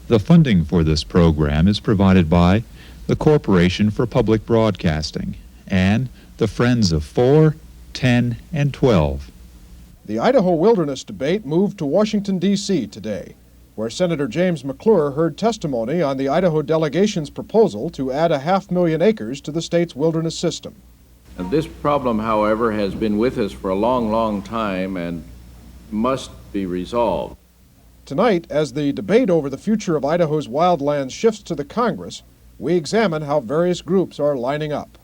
The funding for this program is provided by the Corporation for Public Broadcasting and the Friends of 4, 10, and 12. The Idaho Wilderness Debate moved to Washington, D.C. today, where Senator James McClure heard testimony on the Idaho delegation's proposal to add 500,000 acres to the state's wilderness system. This problem, however, has been with us for a long, long time and must be resolved. Tonight, as the debate over the future of Idaho's wildlands shifts to the Congress, we examine how various groups are lining up.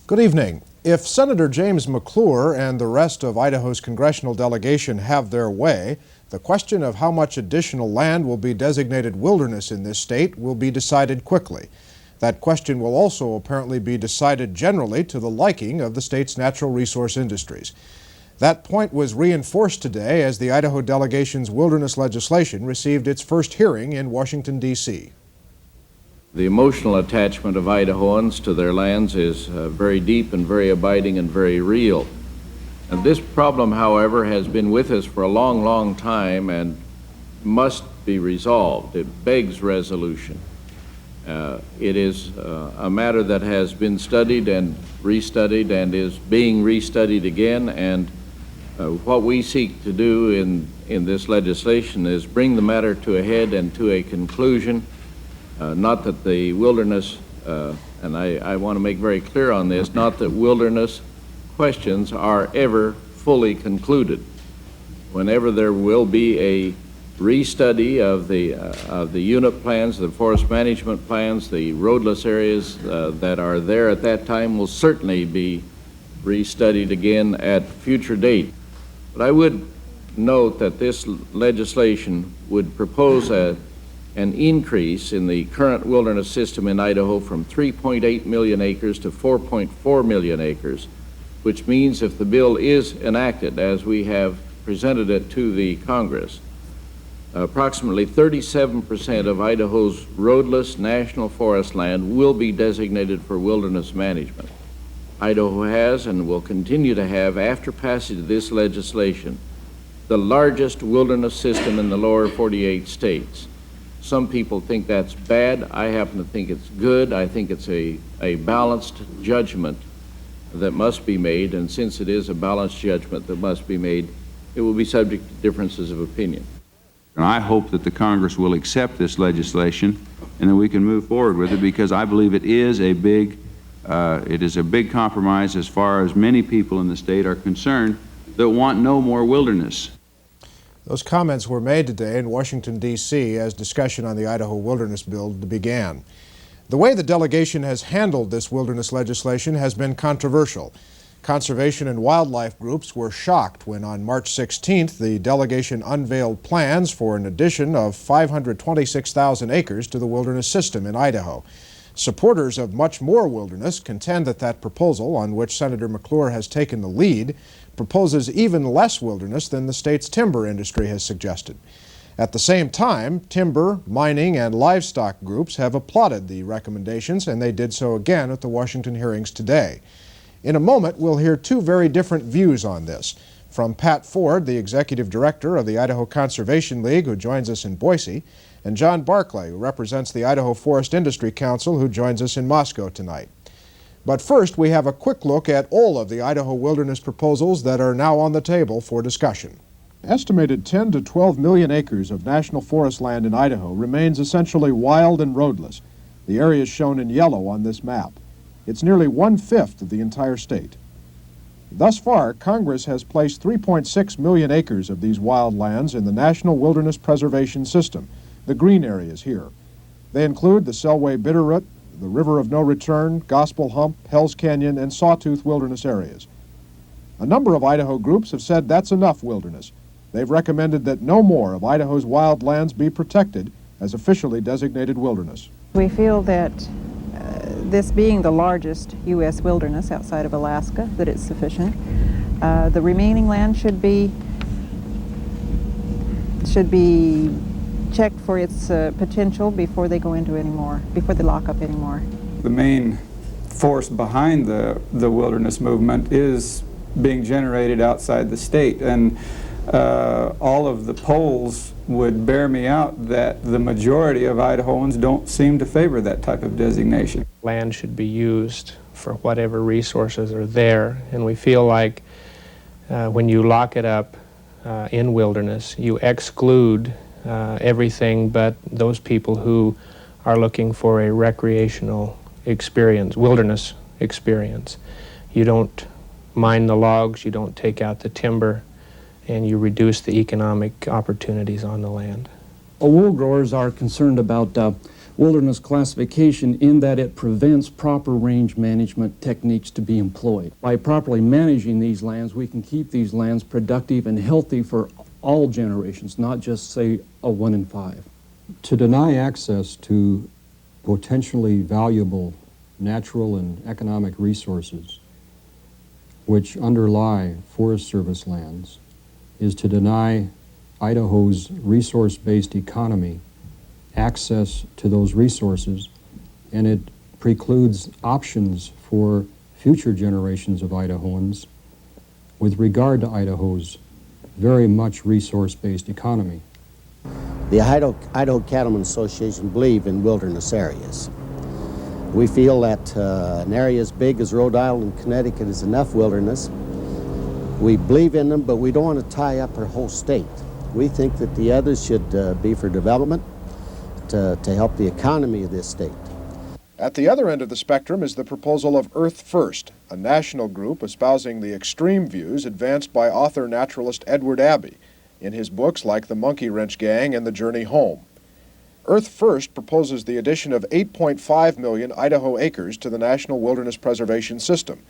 Good evening. If Senator James McClure and the rest of Idaho's congressional delegation have their way, the question of how much additional land will be designated wilderness in this state will be decided quickly. That question will also apparently be decided generally to the liking of the state's natural resource industries. That point was reinforced today as the Idaho delegation's wilderness legislation received its first hearing in Washington, D.C. The emotional attachment of Idahoans to their lands is very deep and very abiding and very real. And this problem, however, has been with us for a long, long time and must be resolved. It begs resolution. It is a matter that has been studied and restudied and is being restudied again, and what we seek to do in this legislation is bring the matter to a head and to a conclusion. Not that the wilderness, and I want to make very clear on this, not that wilderness questions are ever fully concluded. Whenever there will be a restudy of the unit plans, the forest management plans, the roadless areas that are there at that time will certainly be restudied again at future date. But I would note that this legislation would propose an increase in the current wilderness system in Idaho from 3.8 million acres to 4.4 million acres, which means if the bill is enacted as we have presented it to the Congress, approximately 37% of Idaho's roadless national forest land will be designated for wilderness management. Idaho has and will continue to have, after passage of this legislation, the largest wilderness system in the lower 48 states. Some people think that's bad. I happen to think it's good. I think it's a balanced judgment that must be made, and since it is a balanced judgment that must be made, it will be subject to differences of opinion. And I hope that the Congress will accept this legislation and that we can move forward with it, because I believe it is a big compromise as far as many people in the state are concerned that want no more wilderness. Those comments were made today in Washington, D.C. as discussion on the Idaho Wilderness Bill began. The way the delegation has handled this wilderness legislation has been controversial. Conservation and wildlife groups were shocked when on March 16th the delegation unveiled plans for an addition of 526,000 acres to the wilderness system in Idaho. Supporters of much more wilderness contend that that proposal, on which Senator McClure has taken the lead, proposes even less wilderness than the state's timber industry has suggested. At the same time, timber, mining, and livestock groups have applauded the recommendations, and they did so again at the Washington hearings today. In a moment, we'll hear two very different views on this. From Pat Ford, the executive director of the Idaho Conservation League, who joins us in Boise, and John Barclay, who represents the Idaho Forest Industry Council, who joins us in Moscow tonight. But first, we have a quick look at all of the Idaho wilderness proposals that are now on the table for discussion. Estimated 10 to 12 million acres of national forest land in Idaho remains essentially wild and roadless. The area is shown in yellow on this map. It's nearly 1/5 of the entire state. Thus far, Congress has placed 3.6 million acres of these wild lands in the National Wilderness Preservation System, the green areas here. They include the Selway Bitterroot, the River of No Return, Gospel Hump, Hells Canyon, and Sawtooth wilderness areas. A number of Idaho groups have said that's enough wilderness. They've recommended that no more of Idaho's wild lands be protected as officially designated wilderness. We feel that this being the largest U.S. wilderness outside of Alaska, that it's sufficient. The remaining land should be check for its potential before they go into anymore, before they lock up anymore. The main force behind the wilderness movement is being generated outside the state, and all of the polls would bear me out that the majority of Idahoans don't seem to favor that type of designation. Land should be used for whatever resources are there, and we feel like when you lock it up in wilderness, you exclude everything but those people who are looking for a recreational experience, wilderness experience. You don't mine the logs, you don't take out the timber, and you reduce the economic opportunities on the land. Wool growers are concerned about wilderness classification in that it prevents proper range management techniques to be employed. By properly managing these lands, we can keep these lands productive and healthy for all generations, not just, say, a 1 in 5. To deny access to potentially valuable natural and economic resources which underlie Forest Service lands is to deny Idaho's resource-based economy access to those resources, and it precludes options for future generations of Idahoans with regard to Idaho's very much resource-based economy. The Idaho Cattlemen's Association believe in wilderness areas. We feel that an area as big as Rhode Island and Connecticut is enough wilderness. We believe in them, but we don't want to tie up our whole state. We think that the others should be for development to help the economy of this state. At the other end of the spectrum is the proposal of Earth First, a national group espousing the extreme views advanced by author-naturalist Edward Abbey in his books like The Monkey Wrench Gang and The Journey Home. Earth First proposes the addition of 8.5 million Idaho acres to the National Wilderness Preservation System,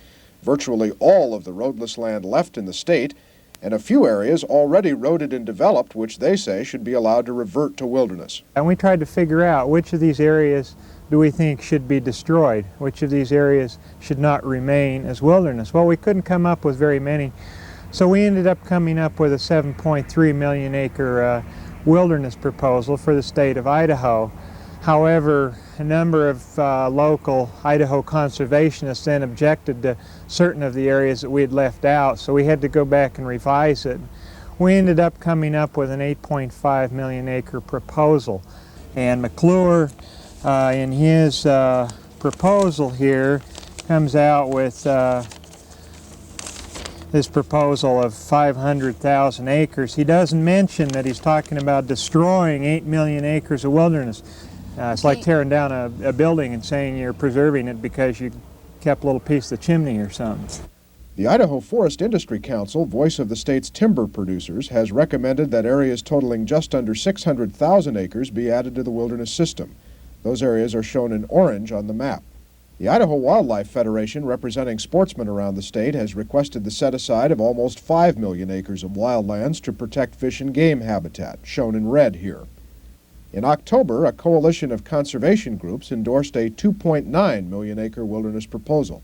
virtually all of the roadless land left in the state, and a few areas already roaded and developed which they say should be allowed to revert to wilderness. And we tried to figure out which of these areas do we think should be destroyed, which of these areas should not remain as wilderness. Well, we couldn't come up with very many, so we ended up coming up with a 7.3 million acre wilderness proposal for the state of Idaho. However, a number of local Idaho conservationists then objected to certain of the areas that we had left out, so we had to go back and revise it. We ended up coming up with an 8.5 million acre proposal. And McClure, in his proposal here, comes out with this proposal of 500,000 acres. He doesn't mention that he's talking about destroying 8 million acres of wilderness. It's like tearing down a building and saying you're preserving it because you kept a little piece of the chimney or something. The Idaho Forest Industry Council, voice of the state's timber producers, has recommended that areas totaling just under 600,000 acres be added to the wilderness system. Those areas are shown in orange on the map. The Idaho Wildlife Federation, representing sportsmen around the state, has requested the set-aside of almost 5 million acres of wildlands to protect fish and game habitat, shown in red here. In October, a coalition of conservation groups endorsed a 2.9 million acre wilderness proposal.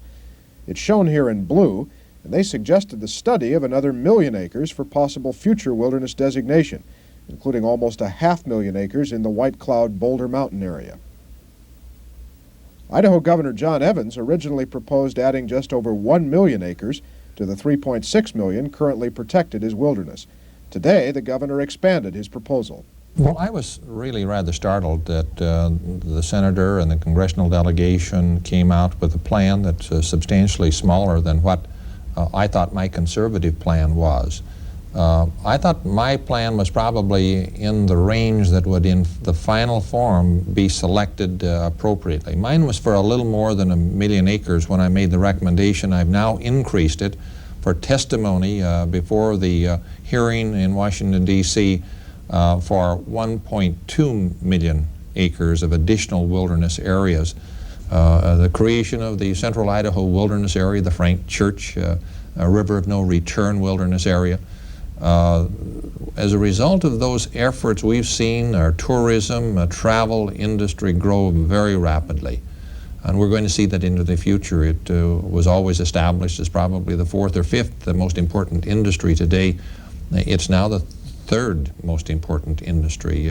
It's shown here in blue, and they suggested the study of another 1 million acres for possible future wilderness designation, including almost 500,000 acres in the White Cloud Boulder Mountain area. Idaho Governor John Evans originally proposed adding just over 1 million acres to the 3.6 million currently protected as wilderness. Today, the governor expanded his proposal. Well, I was really rather startled that the senator and the congressional delegation came out with a plan that's substantially smaller than what I thought my conservative plan was. I thought my plan was probably in the range that would, in the final form, be selected appropriately. Mine was for a little more than 1 million acres when I made the recommendation. I've now increased it for testimony before the hearing in Washington, D.C., for 1.2 million acres of additional wilderness areas. The creation of the Central Idaho Wilderness Area, the Frank Church River of No Return Wilderness Area. As a result of those efforts, we've seen our tourism, travel industry grow very rapidly. And we're going to see that into the future. It was always established as probably the 4th or 5th most important industry today. It's now the third most important industry,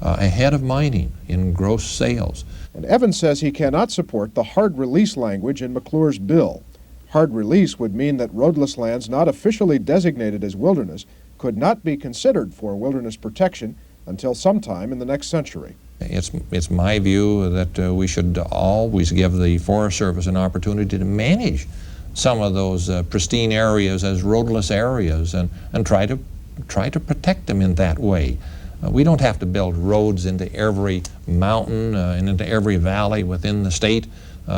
ahead of mining in gross sales. And Evans says he cannot support the hard release language in McClure's bill. Hard release would mean that roadless lands not officially designated as wilderness could not be considered for wilderness protection until sometime in the next century. It's my view that we should always give the Forest Service an opportunity to manage some of those pristine areas as roadless areas and try to protect them in that way. We don't have to build roads into every mountain and into every valley within the state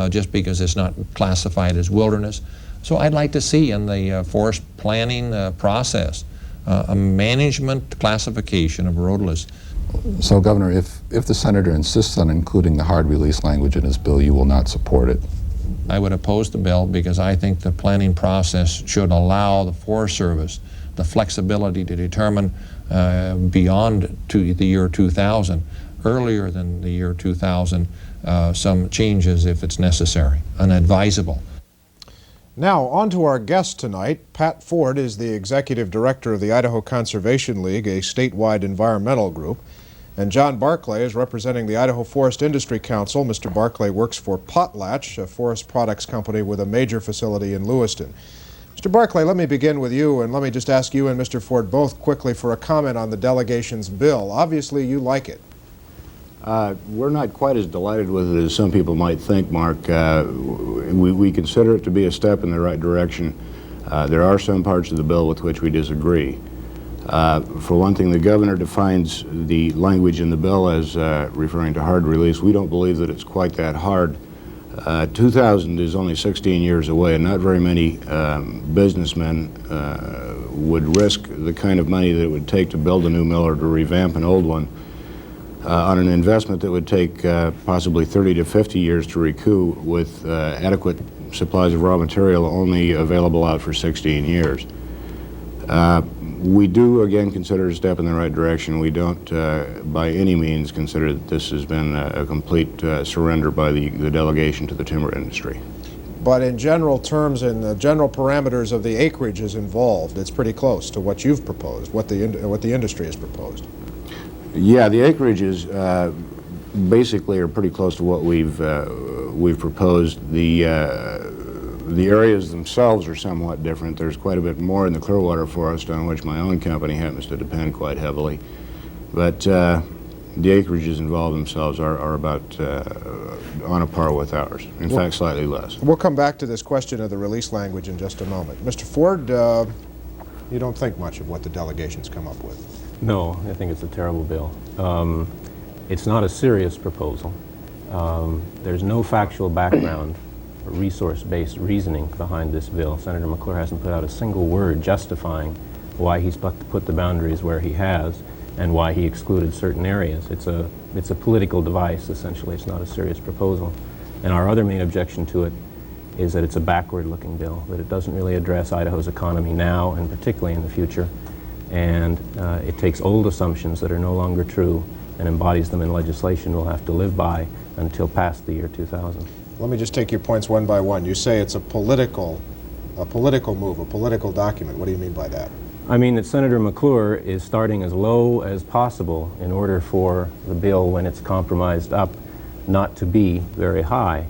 just because it's not classified as wilderness. So I'd like to see in the forest planning process a management classification of roadless. So, Governor, if the Senator insists on including the hard release language in his bill, you will not support it? I would oppose the bill because I think the planning process should allow the Forest Service the flexibility to determine beyond the year 2000, earlier than the year 2000, some changes if it's necessary and advisable. Now, on to our guest tonight. Pat Ford is the Executive Director of the Idaho Conservation League, a statewide environmental group. And John Barclay is representing the Idaho Forest Industry Council. Mr. Barclay works for Potlatch, a forest products company with a major facility in Lewiston. Mr. Barclay, let me begin with you, and let me just ask you and Mr. Ford both quickly for a comment on the delegation's bill. Obviously, you like it. We're not quite as delighted with it as some people might think, Mark. We consider it to be a step in the right direction. There are some parts of the bill with which we disagree. For one thing, the governor defines the language in the bill as referring to hard release. We don't believe that it's quite that hard. 2000 is only 16 years away, and not very many businessmen would risk the kind of money that it would take to build a new mill or to revamp an old one on an investment that would take possibly 30 to 50 years to recoup with adequate supplies of raw material only available out for 16 years. We do, again, consider it a step in the right direction. We don't, by any means, consider that this has been a complete surrender by the delegation to the timber industry. But in general terms, in the general parameters of the acreages involved, it's pretty close to what you've proposed, what the industry has proposed. Yeah, the acreages basically are pretty close to what we've proposed. The areas themselves are somewhat different. There's quite a bit more in the Clearwater Forest, on which my own company happens to depend quite heavily. But the acreages involved themselves are about on a par with ours. In fact, slightly less. We'll come back to this question of the release language in just a moment. Mr. Ford, you don't think much of what the delegation's come up with? No, I think it's a terrible bill. It's not a serious proposal. There's no factual background or resource-based reasoning behind this bill. Senator McClure hasn't put out a single word justifying why he's put the boundaries where he has and why he excluded certain areas. It's a political device, essentially. It's not a serious proposal. And our other main objection to it is that it's a backward-looking bill, that it doesn't really address Idaho's economy now and particularly in the future. And it takes old assumptions that are no longer true and embodies them in legislation we'll have to live by until past the year 2000. Let me just take your points one by one. You say it's a political move, a political document. What do you mean by that? I mean that Senator McClure is starting as low as possible in order for the bill, when it's compromised up, not to be very high.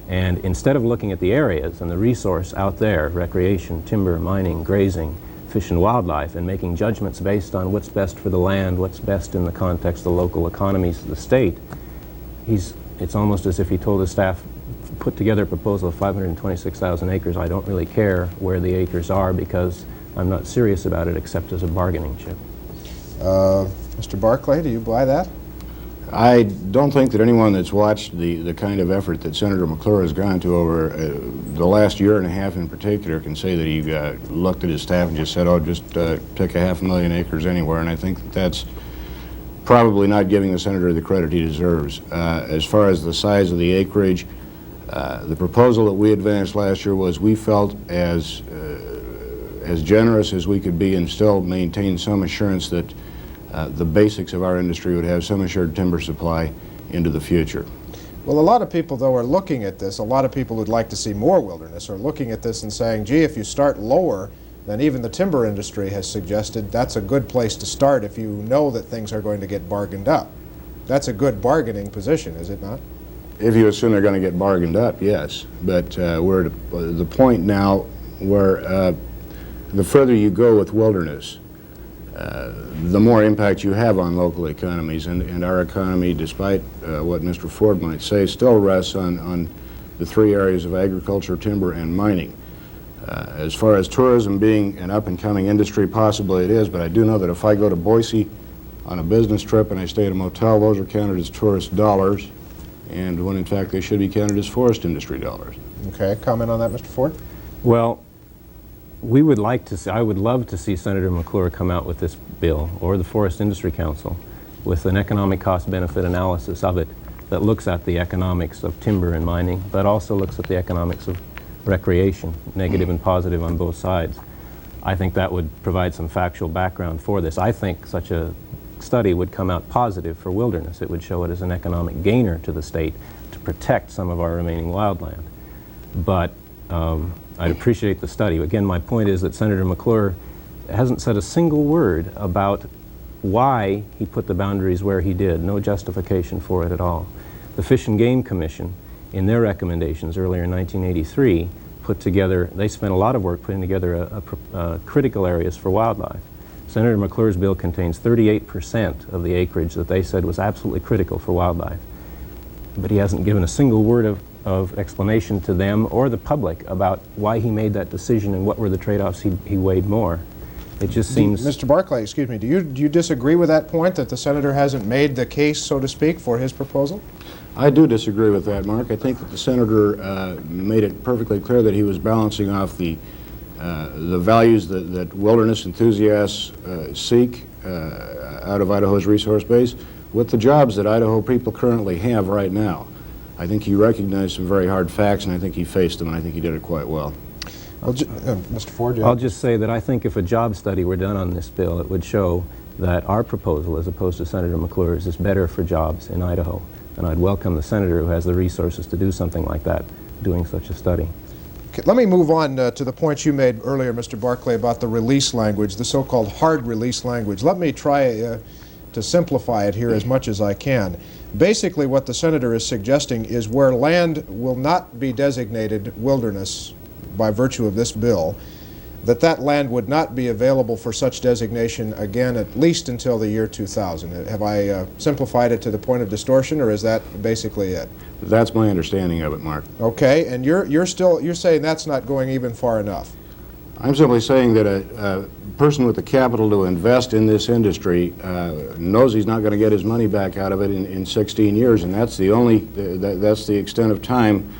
And instead of looking at the areas and the resource out there, recreation, timber, mining, grazing, fish and wildlife, and making judgments based on what's best for the land, what's best in the context of the local economies of the state, it's almost as if he told his staff, put together a proposal of 526,000 acres. I don't really care where the acres are because I'm not serious about it except as a bargaining chip. Mr. Barclay, do you buy that? I don't think that anyone that's watched the kind of effort that Senator McClure has gone to over the last year and a half in particular can say that he looked at his staff and just said, oh, just pick 500,000 acres anywhere. And I think that that's probably not giving the senator the credit he deserves. As far as the size of the acreage, the proposal that we advanced last year was we felt as generous as we could be and still maintain some assurance that the basics of our industry would have some assured timber supply into the future. Well, a lot of people, though, are looking at this. A lot of people who'd like to see more wilderness are looking at this and saying, gee, if you start lower, then even the timber industry has suggested that's a good place to start if you know that things are going to get bargained up. That's a good bargaining position, is it not? If you assume they're going to get bargained up, yes. But we're at the point now where the further you go with wilderness, the more impact you have on local economies. And our economy, despite what Mr. Ford might say, still rests on the three areas of agriculture, timber, and mining. As far as tourism being an up-and-coming industry, possibly it is, but I do know that if I go to Boise on a business trip and I stay at a motel, those are counted as tourist dollars, and when in fact they should be counted as forest industry dollars. Okay, comment on that, Mr. Ford? Well, we would like to see, I would love to see Senator McClure come out with this bill, or the Forest Industry Council, with an economic cost-benefit analysis of it that looks at the economics of timber and mining, but also looks at the economics of recreation, negative and positive on both sides. I think that would provide some factual background for this. I think such a study would come out positive for wilderness. It would show it as an economic gainer to the state to protect some of our remaining wildland. But I'd appreciate the study. Again, my point is that Senator McClure hasn't said a single word about why he put the boundaries where he did. No justification for it at all. The Fish and Game Commission, in their recommendations earlier in 1983, put together, they spent a lot of work putting together critical areas for wildlife. Senator McClure's bill contains 38% of the acreage that they said was absolutely critical for wildlife. But he hasn't given a single word of explanation to them or the public about why he made that decision and what were the trade-offs he weighed more. It just seems... Mr. Barclay, excuse me, do you disagree with that point, that the Senator hasn't made the case, so to speak, for his proposal? I do disagree with that, Mark. I think that the Senator made it perfectly clear that he was balancing off the values that wilderness enthusiasts seek out of Idaho's resource base with the jobs that Idaho people currently have right now. I think he recognized some very hard facts, and I think he faced them, and I think he did it quite well. Well, Mr. Ford, I'll just say that I think if a job study were done on this bill, it would show that our proposal, as opposed to Senator McClure's, is better for jobs in Idaho. And I'd welcome the Senator who has the resources to do something like that, doing such a study. Okay, let me move on to the points you made earlier, Mr. Barclay, about the release language, the so-called hard release language. Let me try to simplify it here as much as I can. Basically, what the Senator is suggesting is where land will not be designated wilderness by virtue of this bill, that land would not be available for such designation again at least until the year 2000. Have I simplified it to the point of distortion, or is that basically it? That's my understanding of it, Mark. Okay, and you're saying that's not going even far enough. I'm simply saying that a person with the capital to invest in this industry knows he's not going to get his money back out of it in 16 years, and that's the extent of time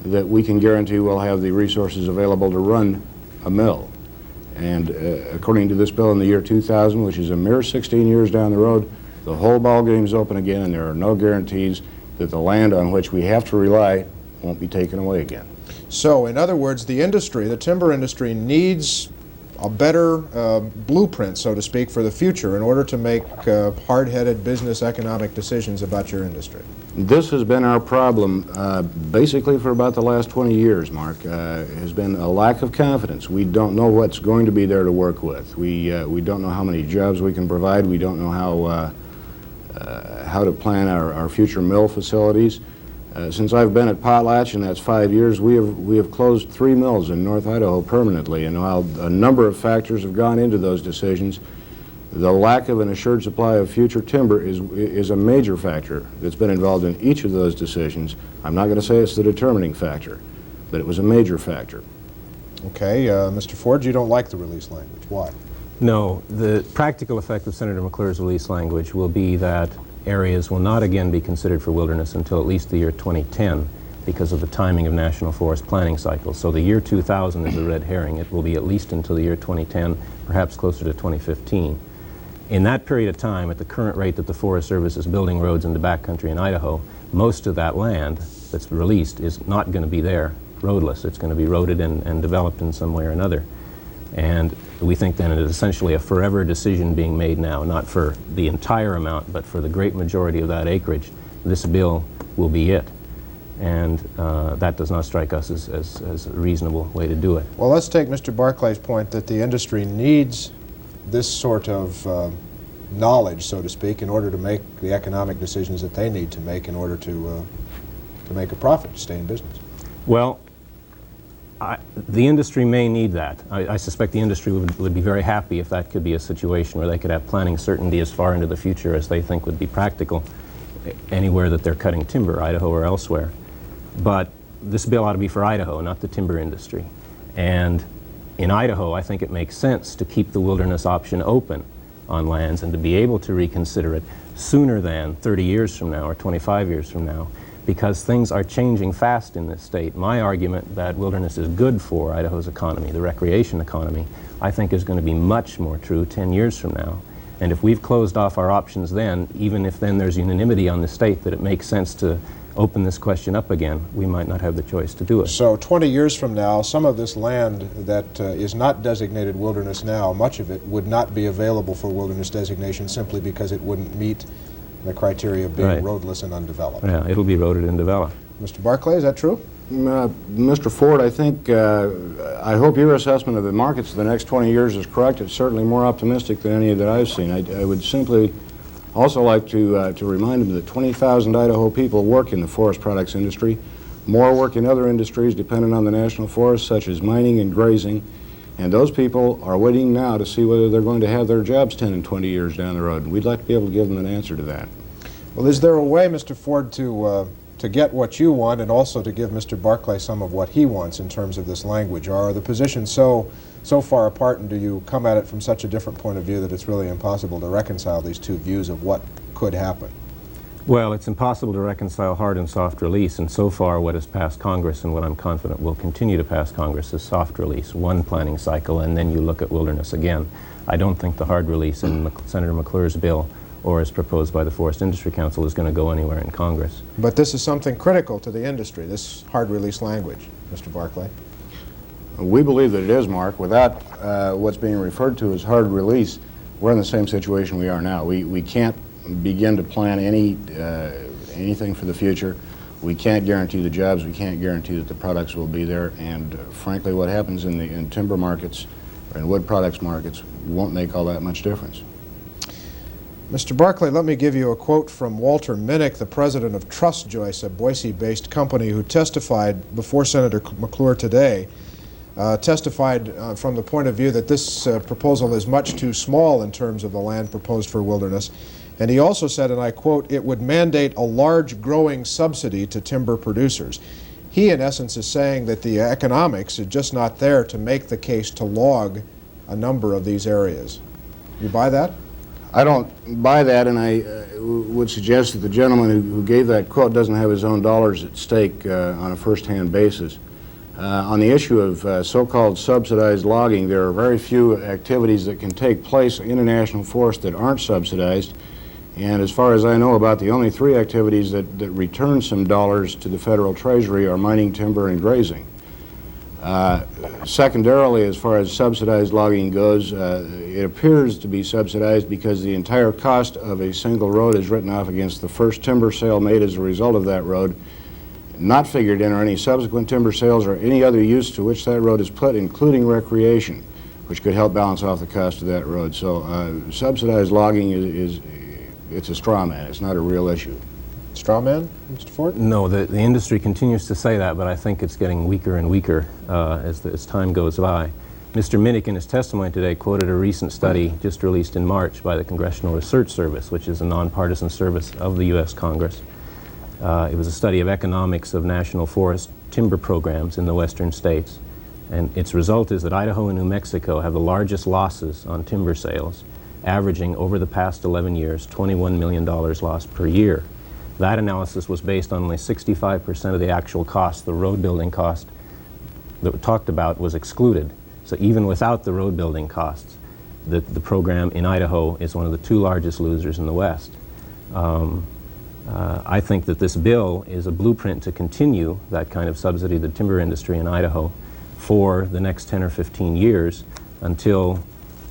that we can guarantee we'll have the resources available to run a mill. And according to this bill, in the year 2000, which is a mere 16 years down the road, the whole ball game's open again, and there are no guarantees that the land on which we have to rely won't be taken away again. So, in other words, the industry, the timber industry, needs a better blueprint, so to speak, for the future in order to make hard-headed business economic decisions about your industry. This has been our problem basically for about the last 20 years, Mark. Has been a lack of confidence. We don't know what's going to be there to work with. We don't know how many jobs we can provide. We don't know how to plan our future mill facilities. Since I've been at Potlatch, and that's 5 years, we have closed 3 mills in North Idaho permanently, and while a number of factors have gone into those decisions, the lack of an assured supply of future timber is a major factor that's been involved in each of those decisions. I'm not going to say it's the determining factor, but it was a major factor. Okay, Mr. Ford, you don't like the release language. Why? No, the practical effect of Senator McClure's release language will be that areas will not again be considered for wilderness until at least the year 2010 because of the timing of national forest planning cycles. So the year 2000 is a red herring. It will be at least until the year 2010, perhaps closer to 2015. In that period of time, at the current rate that the Forest Service is building roads in the backcountry in Idaho, most of that land that's released is not going to be there roadless. It's going to be roaded and developed in some way or another. And we think then it is essentially a forever decision being made now, not for the entire amount, but for the great majority of that acreage. This bill will be it. And that does not strike us as a reasonable way to do it. Well, let's take Mr. Barclay's point that the industry needs this sort of knowledge, so to speak, in order to make the economic decisions that they need to make in order to make a profit, to stay in business. Well, the industry may need that. I suspect the industry would be very happy if that could be a situation where they could have planning certainty as far into the future as they think would be practical anywhere that they're cutting timber, Idaho or elsewhere. But this bill ought to be for Idaho, not the timber industry. And in Idaho, I think it makes sense to keep the wilderness option open on lands and to be able to reconsider it sooner than 30 years from now or 25 years from now, because things are changing fast in this state. My argument that wilderness is good for Idaho's economy, the recreation economy, I think is going to be much more true 10 years from now. And if we've closed off our options then, even if then there's unanimity on the state that it makes sense to open this question up again, we might not have the choice to do it. So 20 years from now, some of this land that is not designated wilderness now, much of it would not be available for wilderness designation simply because it wouldn't meet the criteria of being Right. roadless and undeveloped. Yeah, it'll be roaded and developed. Mr. Barclay, is that true? Mr. Ford, I think, I hope your assessment of the markets for the next 20 years is correct. It's certainly more optimistic than any that I've seen. I would simply also like to remind him that 20,000 Idaho people work in the forest products industry. More work in other industries dependent on the national forest, such as mining and grazing. And those people are waiting now to see whether they're going to have their jobs 10 and 20 years down the road. We'd like to be able to give them an answer to that. Well, is there a way, Mr. Ford, to get what you want and also to give Mr. Barclay some of what he wants in terms of this language? Or are the positions so far apart, and do you come at it from such a different point of view that it's really impossible to reconcile these two views of what could happen? Well, it's impossible to reconcile hard and soft release, and so far what has passed Congress and what I'm confident will continue to pass Congress is soft release, one planning cycle, and then you look at wilderness again. I don't think the hard release in Senator McClure's bill or as proposed by the Forest Industry Council is going to go anywhere in Congress. But this is something critical to the industry, this hard release language, Mr. Barclay. We believe that it is, Mark. Without what's being referred to as hard release, we're in the same situation we are now. We can't begin to plan anything for the future. We can't guarantee the jobs. We can't guarantee that the products will be there. And frankly, what happens in timber markets or in wood products markets won't make all that much difference. Mr. Barclay, let me give you a quote from Walter Minnick, the president of Trustjoist, a Boise-based company who testified before Senator McClure today, testified from the point of view that this proposal is much too small in terms of the land proposed for wilderness. And he also said, and I quote, "It would mandate a large growing subsidy to timber producers." He, in essence, is saying that the economics are just not there to make the case to log a number of these areas. You buy that? I don't buy that, and I would suggest that the gentleman who gave that quote doesn't have his own dollars at stake on a first-hand basis. On the issue of so-called subsidized logging, there are very few activities that can take place in a national forest that aren't subsidized. And as far as I know about, the only three activities that return some dollars to the federal treasury are mining, timber, and grazing. Secondarily, as far as subsidized logging goes, it appears to be subsidized because the entire cost of a single road is written off against the first timber sale made as a result of that road. Not figured in are any subsequent timber sales or any other use to which that road is put, including recreation, which could help balance off the cost of that road. So subsidized logging it's a straw man. It's not a real issue. Straw man, Mr. Ford? No, the industry continues to say that, but I think it's getting weaker and weaker as time goes by. Mr. Minnick, in his testimony today, quoted a recent study just released in March by the Congressional Research Service, which is a nonpartisan service of the U.S. Congress. It was a study of economics of national forest timber programs in the western states, and its result is that Idaho and New Mexico have the largest losses on timber sales, averaging over the past 11 years $21 million lost per year. That analysis was based on only 65% of the actual cost. The road building cost that we talked about was excluded. So even without the road building costs, the program in Idaho is one of the two largest losers in the West. I think that this bill is a blueprint to continue that kind of subsidy to the timber industry in Idaho for the next 10 or 15 years until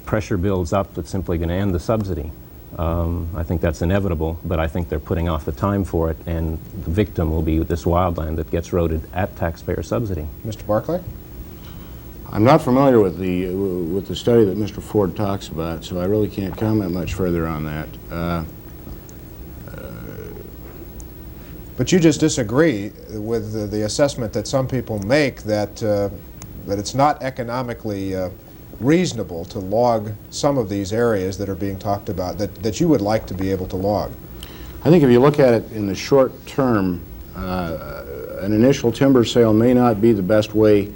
pressure builds up that's simply going to end the subsidy. I think that's inevitable, but I think they're putting off the time for it, and the victim will be this wildland that gets roaded at taxpayer subsidy. Mr. Barclay? I'm not familiar with the study that Mr. Ford talks about, so I really can't comment much further on that. But you just disagree with the assessment that some people make that that it's not economically reasonable to log some of these areas that are being talked about, that you would like to be able to log. I think if you look at it in the short term, an initial timber sale may not be the best way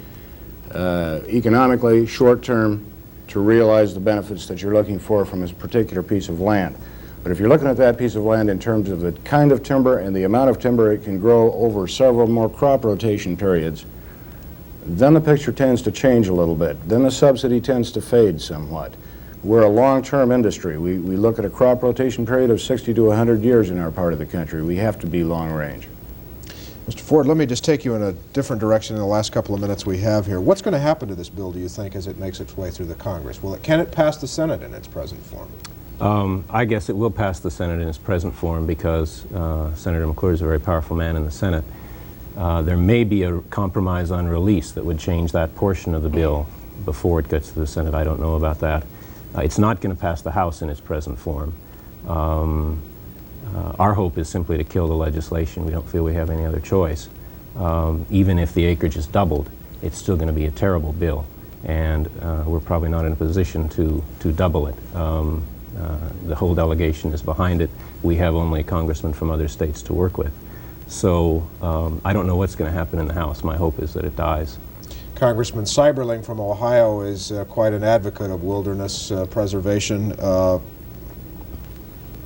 economically, short term, to realize the benefits that you're looking for from a particular piece of land. But if you're looking at that piece of land in terms of the kind of timber and the amount of timber it can grow over several more crop rotation periods, then the picture tends to change a little bit. Then the subsidy tends to fade somewhat. We're a long-term industry. We look at a crop rotation period of 60 to 100 years in our part of the country. We have to be long range. Mr. Ford, let me just take you in a different direction in the last couple of minutes we have here. What's going to happen to this bill, do you think, as it makes its way through the Congress? Can it pass the Senate in its present form? I guess it will pass the Senate in its present form because Senator McClure is a very powerful man in the Senate. There may be a compromise on release that would change that portion of the bill before it gets to the Senate. I don't know about that. It's not going to pass the House in its present form. Our hope is simply to kill the legislation. We don't feel we have any other choice. Even if the acreage is doubled, it's still going to be a terrible bill, and we're probably not in a position to double it. The whole delegation is behind it. We have only congressmen from other states to work with. So I don't know what's going to happen in the House. My hope is that it dies. Congressman Seiberling from Ohio is quite an advocate of wilderness preservation.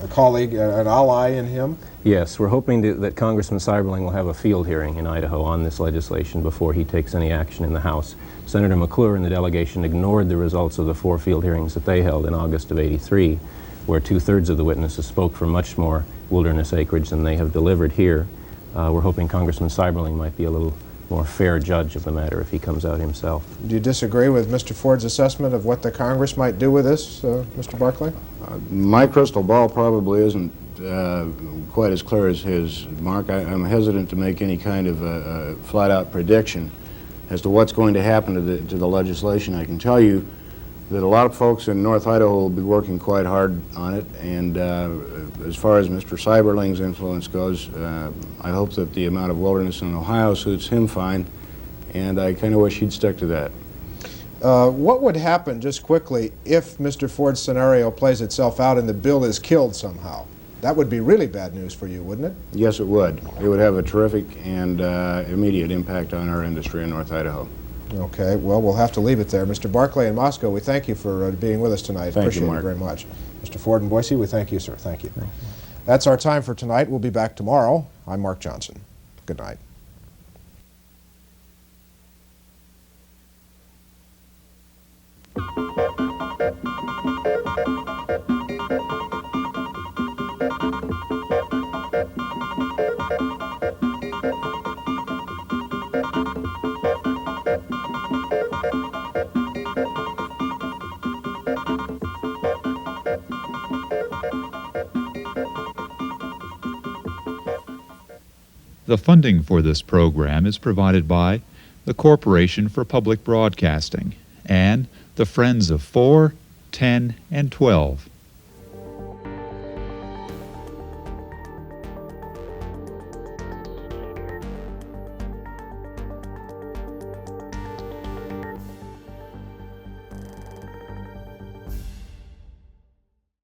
A colleague, an ally in him? Yes, we're hoping that Congressman Seiberling will have a field hearing in Idaho on this legislation before he takes any action in the House. Senator McClure and the delegation ignored the results of the 4 field hearings that they held in August of '83, where 2/3 of the witnesses spoke for much more wilderness acreage than they have delivered here. We're hoping Congressman Seiberling might be a little more fair judge of the matter if he comes out himself. Do you disagree with Mr. Ford's assessment of what the Congress might do with this, Mr. Barclay? My crystal ball probably isn't quite as clear as his, Mark. I'm hesitant to make any kind of flat-out prediction as to what's going to happen to the legislation. I can tell you that a lot of folks in North Idaho will be working quite hard on it, and as far as Mr. Seiberling's influence goes, I hope that the amount of wilderness in Ohio suits him fine, and I kind of wish he'd stick to that. What would happen, just quickly, if Mr. Ford's scenario plays itself out and the bill is killed somehow? That would be really bad news for you, wouldn't it? Yes, it would. It would have a terrific and immediate impact on our industry in North Idaho. Okay, well, we'll have to leave it there. Mr. Barclay in Moscow, we thank you for being with us tonight. Thank you, Appreciate Mark. it very much. Mr. Ford in Boise, we thank you, sir. Thank you. That's our time for tonight. We'll be back tomorrow. I'm Mark Johnson. Good night. The funding for this program is provided by the Corporation for Public Broadcasting and the Friends of 4, 10, and 12.